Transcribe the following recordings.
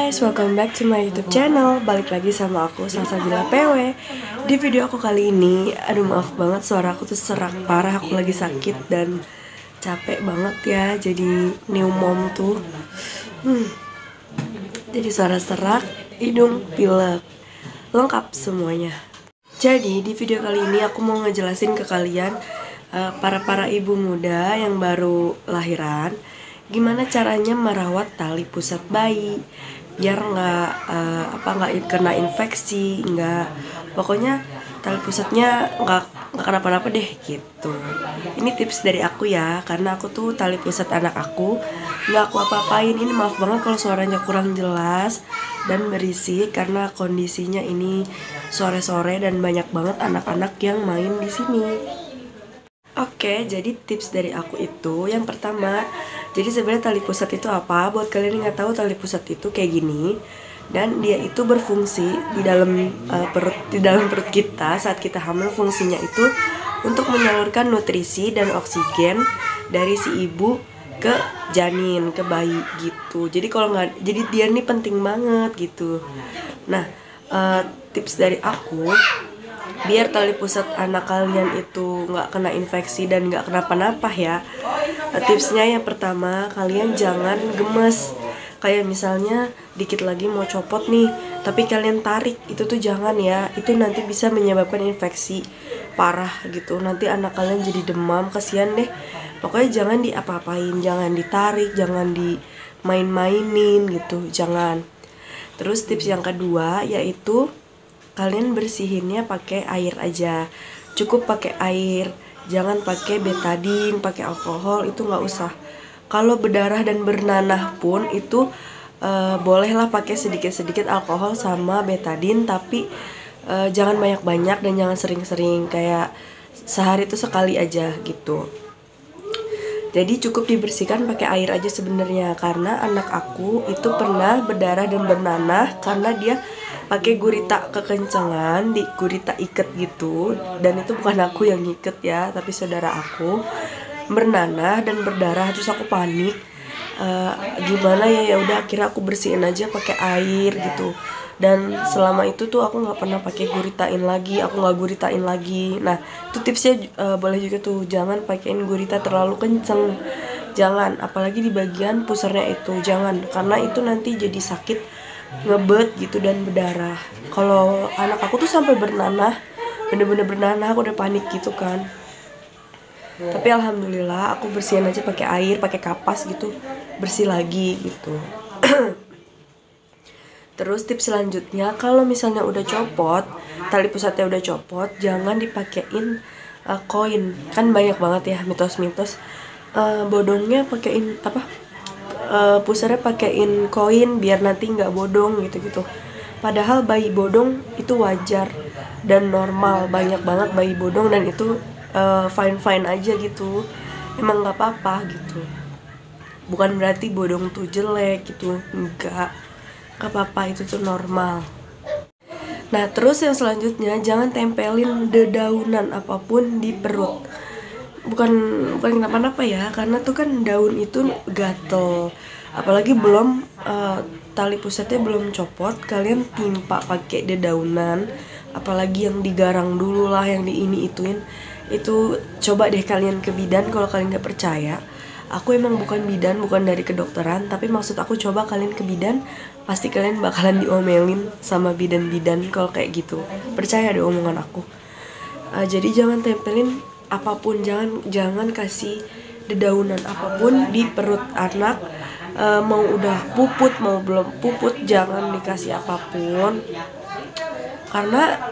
guys, welcome back to my YouTube channel. Balik lagi sama aku, Salsabila PW. Di video aku kali ini, aduh maaf banget suara aku tuh serak parah. Aku lagi sakit dan capek banget ya. Jadi new mom tuh jadi suara serak, hidung, pilek, lengkap semuanya. Jadi di video kali ini aku mau ngejelasin ke kalian para ibu muda yang baru lahiran, gimana caranya merawat tali pusat bayi biar nggak kena infeksi, pokoknya tali pusatnya nggak kenapa-napa deh gitu. Ini tips dari aku ya, karena aku tuh tali pusat anak aku nggak aku apa-apain. Ini maaf banget kalau suaranya kurang jelas dan berisik karena kondisinya ini sore-sore dan banyak banget anak-anak yang main di sini. Oke, jadi tips dari aku itu yang pertama, jadi sebenarnya tali pusat itu apa? Buat kalian yang nggak tahu, tali pusat itu kayak gini, dan dia itu berfungsi di dalam perut kita saat kita hamil. Fungsinya itu untuk menyalurkan nutrisi dan oksigen dari si ibu ke janin, ke bayi gitu. Jadi kalau nggak, jadi dia ini penting banget gitu. Nah, tips dari aku biar tali pusat anak kalian itu nggak kena infeksi dan nggak kenapa-napa ya. Tipsnya yang pertama, kalian jangan gemes. Kayak misalnya dikit lagi mau copot nih, tapi kalian tarik, itu tuh jangan ya. Itu nanti bisa menyebabkan infeksi parah gitu. Nanti anak kalian jadi demam, kasihan deh. Pokoknya jangan diapa-apain, jangan ditarik, jangan dimain-mainin gitu, jangan. Terus tips yang kedua yaitu kalian bersihinnya pakai air aja, cukup pakai air, jangan pakai betadine, pakai alkohol, itu nggak usah. Kalau berdarah dan bernanah pun itu bolehlah pakai sedikit-sedikit alkohol sama betadine, tapi jangan banyak-banyak dan jangan sering-sering, kayak sehari itu sekali aja gitu. Jadi cukup dibersihkan pakai air aja sebenarnya, karena anak aku itu pernah berdarah dan bernanah karena dia pakai gurita kekencangan, di gurita iket gitu, dan itu bukan aku yang ngiket ya, tapi saudara aku bernanah dan berdarah. Terus aku panik, gimana ya udah akhirnya aku bersihin aja pakai air gitu. Dan selama itu tuh aku nggak pernah pakai guritain lagi, aku nggak guritain lagi. Nah itu tipsnya boleh juga tuh, jangan pakein gurita terlalu kenceng, jangan, apalagi di bagian pusarnya itu jangan, karena itu nanti jadi sakit, ngebet gitu dan berdarah. Kalau anak aku tuh sampai bernanah, bener-bener bernanah, aku udah panik gitu kan. Tapi alhamdulillah aku bersihin aja pakai air, pakai kapas gitu, bersih lagi gitu. Terus tips selanjutnya, kalau misalnya udah copot, tali pusatnya udah copot, jangan dipakein koin. Kan banyak banget ya mitos-mitos, bodongnya pakein pusarnya pakein koin biar nanti nggak bodong gitu-gitu. Padahal bayi bodong itu wajar dan normal, banyak banget bayi bodong dan itu fine-fine aja gitu, emang nggak apa-apa gitu. Bukan berarti bodong tuh jelek gitu, enggak apa-apa, itu tuh normal. Nah terus yang selanjutnya, jangan tempelin dedaunan apapun di perut. Bukan kenapa-napa ya, karena tuh kan daun itu gatel, apalagi belum tali pusatnya belum copot, kalian timpa pakai dedaunan, apalagi yang digarang dulu lah, yang di ini ituin, itu coba deh kalian ke bidan kalau kalian nggak percaya. Aku emang bukan bidan, bukan dari kedokteran, tapi maksud aku coba kalian ke bidan, pasti kalian bakalan diomelin sama bidan-bidan kalau kayak gitu. Percaya deh omongan aku. Jadi jangan tempelin apapun, jangan kasih dedaunan apapun di perut anak. Mau udah puput mau belum puput, jangan dikasih apapun, karena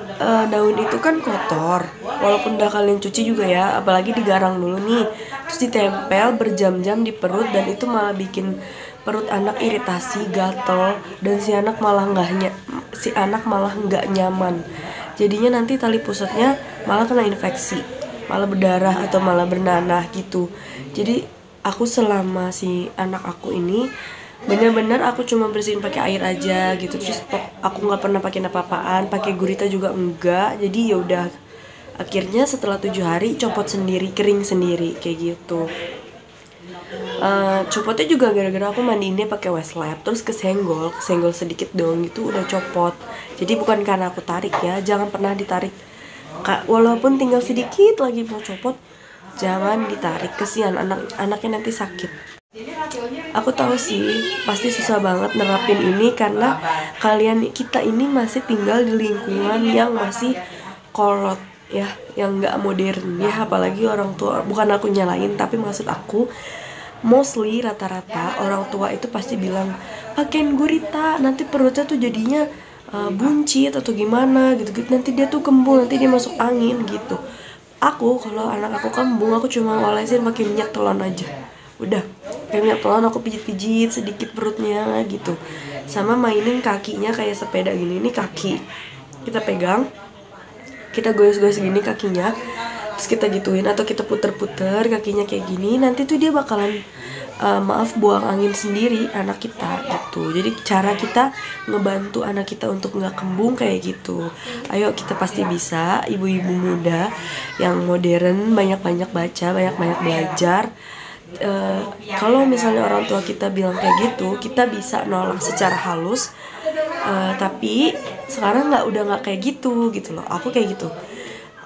daun itu kan kotor, walaupun udah kalian cuci juga ya, apalagi digarang dulu nih, terus ditempel berjam-jam di perut, dan itu malah bikin perut anak iritasi, gatel, dan si anak malah nggak nyaman. Jadinya nanti tali pusatnya malah kena infeksi, malah berdarah atau malah bernanah gitu. Jadi aku selama si anak aku ini bener-bener aku cuma bersihin pakai air aja gitu. Terus aku nggak pernah pakai apa-apaan, pakai gurita juga enggak. Jadi ya udah, akhirnya setelah 7 hari copot sendiri, kering sendiri kayak gitu. Copotnya juga gara-gara aku mandiinnya pakai Westlife, terus kesenggol sedikit dong gitu udah copot. Jadi bukan karena aku tarik ya, jangan pernah ditarik. Walaupun tinggal sedikit lagi mau copot, jangan ditarik, kesian anaknya nanti sakit. Aku tahu sih pasti susah banget nerapin ini karena kita ini masih tinggal di lingkungan yang masih kolot ya, yang nggak modern ya, apalagi orang tua. Bukan aku nyalain, tapi maksud aku mostly rata-rata orang tua itu pasti bilang pakein gurita, nanti perutnya tuh jadinya buncit atau gimana gitu, nanti dia tuh kembung, nanti dia masuk angin gitu. Kalau anak aku kembung, aku cuma olesin pakai minyak telon aja, udah pakai minyak telon, aku pijit-pijit sedikit perutnya gitu, sama mainin kakinya kayak sepeda gini. Ini kaki kita pegang, kita goyes-goyes gini kakinya, terus kita gituin atau kita puter-puter kakinya kayak gini, nanti tuh dia bakalan buang angin sendiri anak kita gitu. Jadi cara kita ngebantu anak kita untuk nggak kembung kayak gitu. Ayo kita pasti bisa, ibu-ibu muda yang modern, banyak-banyak baca, banyak-banyak belajar. Kalau misalnya orang tua kita bilang kayak gitu, kita bisa nolak secara halus. Tapi sekarang udah nggak kayak gitu loh. Aku kayak gitu.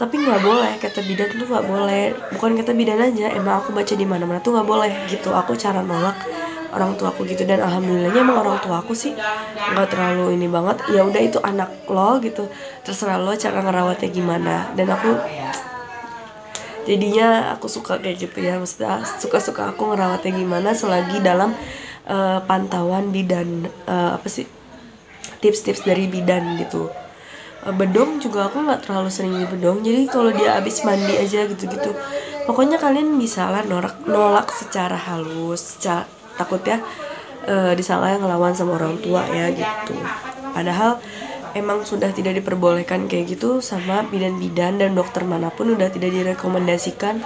Tapi nggak boleh, kata bidan tuh nggak boleh. Bukan kata bidan aja, emang aku baca di mana-mana tuh nggak boleh gitu. Aku cara nolak orang tua aku gitu, dan alhamdulillahnya emang orang tua aku sih nggak terlalu ini banget. Ya udah, itu anak lo gitu, terserah lo cara ngerawatnya gimana. Dan aku jadinya aku suka kayak gitu ya, maksudnya suka-suka aku ngerawatnya gimana selagi dalam pantauan bidan, tips-tips dari bidan gitu. Bedong juga aku nggak terlalu sering di bedong, jadi kalau dia abis mandi aja gitu-gitu. Pokoknya kalian bisa lah nolak secara halus, takutnya disangka ngelawan sama orang tua ya gitu. Padahal emang sudah tidak diperbolehkan kayak gitu sama bidan-bidan, dan dokter manapun udah tidak direkomendasikan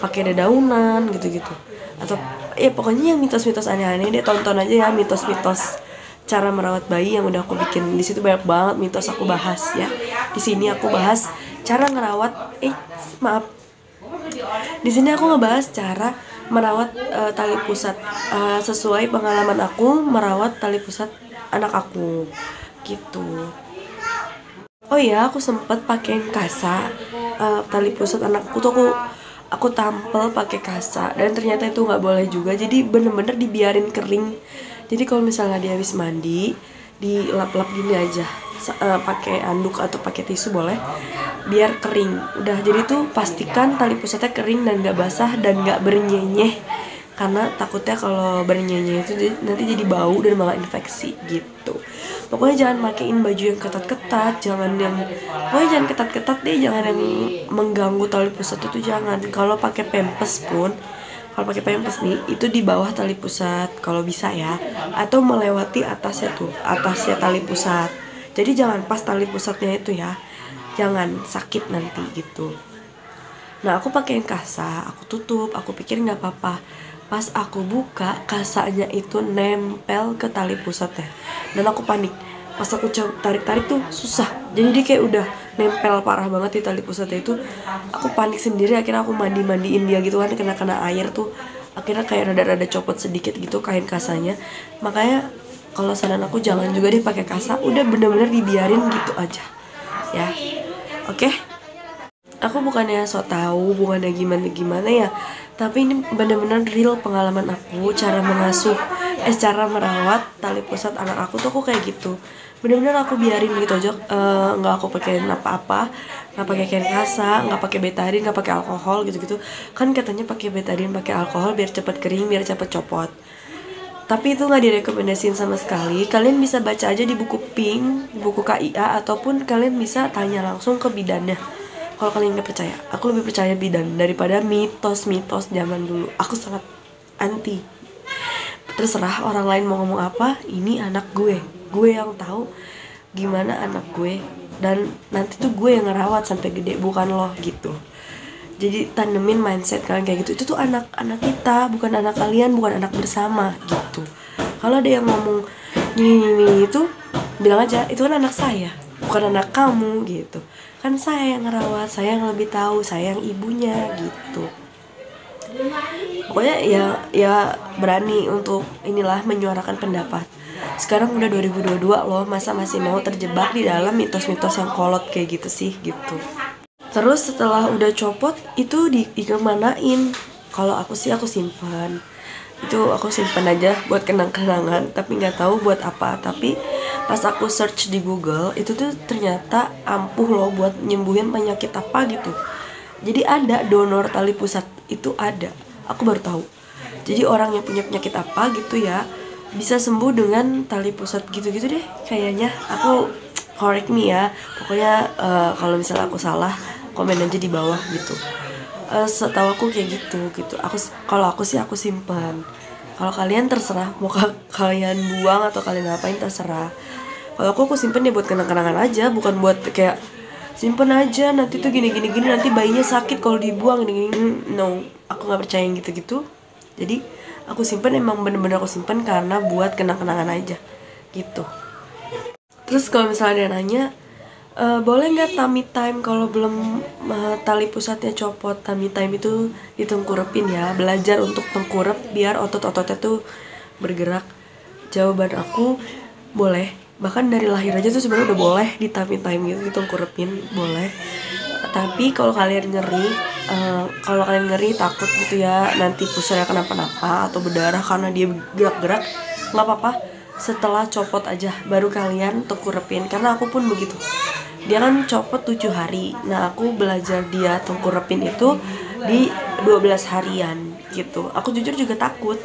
pakai dedaunan gitu-gitu. Atau ya pokoknya yang mitos-mitos aneh-aneh deh, tonton aja ya mitos-mitos cara merawat bayi yang udah aku bikin. Di situ banyak banget mitos aku bahas ya. Di sini aku bahas cara ngerawat Di sini aku ngebahas cara merawat tali pusat sesuai pengalaman aku merawat tali pusat anak aku gitu. Oh ya, aku sempet pakein kasa tali pusat anakku tuh, aku tampel pakai kasa, dan ternyata itu nggak boleh juga. Jadi bener-bener dibiarin kering. Jadi kalau misalnya dia habis mandi, dilap-lap gini aja, pakai anduk atau pakai tisu boleh, biar kering. Udah, jadi tuh pastikan tali pusatnya kering dan nggak basah dan nggak bernyenyeh, karena takutnya kalau bernyenyeh itu nanti jadi bau dan malah infeksi gitu. Pokoknya jangan pakein baju yang ketat-ketat, pokoknya jangan ketat-ketat deh, jangan yang mengganggu tali pusat itu jangan. Kalau pakai pampers nih, itu di bawah tali pusat kalau bisa ya, atau melewati atasnya tali pusat. Jadi jangan pas tali pusatnya itu ya, jangan, sakit nanti gitu. Nah, aku pakein kasa, aku tutup, aku pikir nggak apa-apa. Pas aku buka, kasanya itu nempel ke tali pusatnya, dan aku panik. Pas aku tarik-tarik tuh susah, jadi dia kayak udah nempel parah banget di tali pusatnya itu. Aku panik sendiri, akhirnya aku mandiin dia gitu kan, kena air tuh, akhirnya kayak rada-rada copot sedikit gitu kain kasanya. Makanya kalau saran aku jangan juga deh pakai kasa, udah bener-bener dibiarin gitu aja ya. Oke? Aku bukannya so tahu, bukannya gimana ya, tapi ini bener-bener real pengalaman aku, cara merawat tali pusat anak aku tuh aku kayak gitu. Bener-bener aku biarin gitu aja, nggak aku pakein apa-apa, nggak pakai kain kasa, nggak pakai betadine, nggak pakai alkohol gitu-gitu. Kan katanya pakai betadine, pakai alkohol biar cepet kering, biar cepet copot. Tapi itu nggak direkomendasiin sama sekali. Kalian bisa baca aja di buku Pink, buku KIA, ataupun kalian bisa tanya langsung ke bidannya. Kalau kalian nggak percaya, aku lebih percaya bidan daripada mitos-mitos zaman dulu. Aku sangat anti. Terserah orang lain mau ngomong apa, ini anak gue yang tahu gimana anak gue, dan nanti tuh gue yang ngerawat sampai gede, bukan lo gitu. Jadi tanemin mindset kalian kayak gitu. Itu tuh anak kita, bukan anak kalian, bukan anak bersama gitu. Kalau ada yang ngomong ini itu, bilang aja itu kan anak saya, bukan anak kamu gitu. Kan saya yang ngerawat, saya yang lebih tahu, saya yang ibunya gitu. pokoknya ya berani untuk inilah menyuarakan pendapat. Sekarang udah 2022 loh, masa masih mau terjebak di dalam mitos-mitos yang kolot kayak gitu sih gitu. Terus setelah udah copot itu dikemanain? Kalau aku sih aku simpan. Itu aku simpan aja buat kenang-kenangan, tapi nggak tahu buat apa. Tapi pas aku search di Google itu tuh ternyata ampuh loh buat nyembuhin penyakit apa gitu. Jadi ada donor tali pusat, itu ada. Aku baru tahu. Jadi orang yang punya penyakit apa gitu ya bisa sembuh dengan tali pusat gitu-gitu deh kayaknya. Aku correct me ya. Pokoknya kalau misalnya aku salah komen aja di bawah gitu. Setahu aku kayak gitu. Kalau aku sih aku simpan. Kalau kalian terserah mau kalian buang atau kalian ngapain terserah. Kalau aku simpen ya buat kenang-kenangan aja, bukan buat kayak simpen aja nanti tuh gini nanti bayinya sakit kalau dibuang gini. No, aku nggak percaya yang gitu-gitu. Jadi aku simpen emang bener-bener aku simpen karena buat kenang-kenangan aja gitu. Terus kalau misalnya dia nanya boleh nggak tummy time kalau belum tali pusatnya copot? Tummy time itu ditengkurepin ya, belajar untuk tengkurep biar otot-ototnya tuh bergerak. Jawaban aku boleh, bahkan dari lahir aja tuh sebenarnya udah boleh di tummy time gitu, ditengkurepin boleh. Tapi kalau kalian ngeri takut gitu ya nanti pusatnya kenapa-napa atau berdarah karena dia gerak-gerak, nggak apa-apa. Setelah copot aja baru kalian tengkurepin, karena aku pun begitu. Dia kan copot 7 hari. Nah aku belajar dia tengkurepin itu di 12 harian gitu. Aku jujur juga takut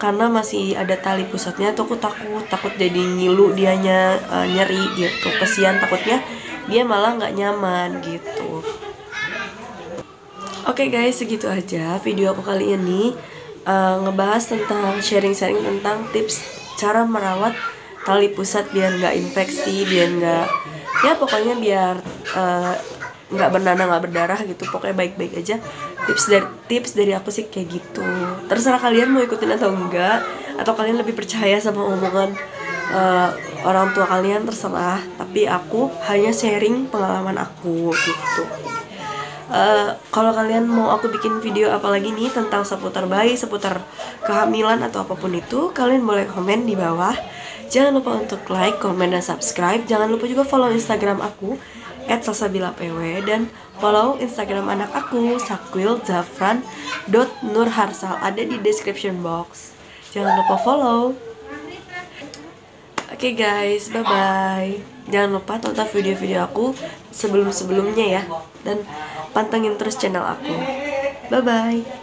karena masih ada tali pusatnya tuh, aku takut jadi ngilu dianya, nyeri gitu. Kesian, takutnya dia malah nggak nyaman gitu. Oke guys, segitu aja video aku kali ini, ngebahas tentang sharing-sharing tentang tips cara merawat tali pusat biar nggak infeksi, biar nggak, ya pokoknya biar nggak bernanah, nggak berdarah gitu. Pokoknya baik-baik aja. Tips dari aku sih kayak gitu. Terserah kalian mau ikutin atau enggak, atau kalian lebih percaya sama omongan orang tua kalian, terserah. Tapi aku hanya sharing pengalaman aku gitu. Kalau kalian mau aku bikin video apa lagi nih tentang seputar bayi, seputar kehamilan atau apapun itu, kalian boleh komen di bawah. Jangan lupa untuk like, komen, dan subscribe. Jangan lupa juga follow Instagram aku @salsabilapw, dan follow Instagram anak aku sakwilzafran.nurharsal, ada di description box. Jangan lupa follow. Oke guys, bye bye. Jangan lupa tonton video-video aku sebelum-sebelumnya ya, dan pantengin terus channel aku. Bye bye.